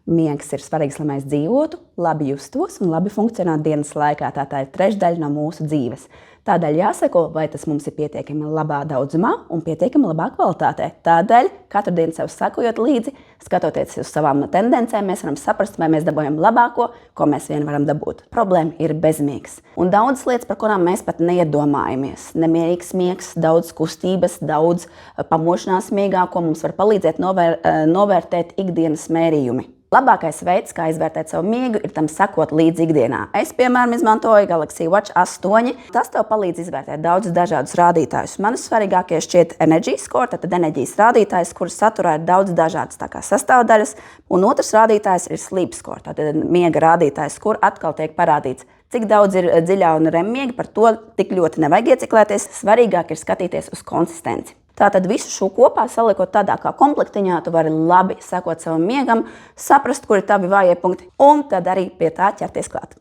Miegs ir svarīgs, lai mēs dzīvotu, labi justos un labi funkcionētu dienas laikā. Tā ir trešdaļa no mūsu dzīves. Tādēļ jāseko, vai tas mums ir pietiekami labā daudzumā un pietiekami labā kvalitātē. Tādēļ katru dienu sev sekojot līdzi, skatoties uz savām tendencēm, mēs varam saprast, vai mēs dabūjam labāko, ko mēs vien varam dabūt. Problēma ir bezmiegs. Un daudzas lietas, par kurām mēs pat neiedomājamies. Nemierīgs miegs, daudz kustības, daudz pamošanās miegā, ko mums var palīdzēt novērtēt ikdienas mērījumi. Labākais veids, kā izvērtēt savu miegu, ir tam sekot līdzi ikdienā. Es, piemēram, izmantoju Galaxy Watch 8. Tas tev palīdz izvērtēt daudzus dažādus rādītājus. Man svarīgākie šķiet Energy Score, tad enerģijas rādītājs, kuras saturā ir daudz dažādas sastāvdaļas. Un otrs rādītājs ir Sleep Score, tātad miega rādītājs, kur atkal tiek parādīts, cik daudz ir dziļā un REM miega, par to tik ļoti nevajag ieciklēties. Svarīgāk ir skatīties uz konsistenci. Tātad visu šo kopā saliekot tādā kā komplektiņā, tu vari labi sekot savam miegam, saprast, kur ir tavi vājie punkti, un tad arī pie tā ķerties klāt.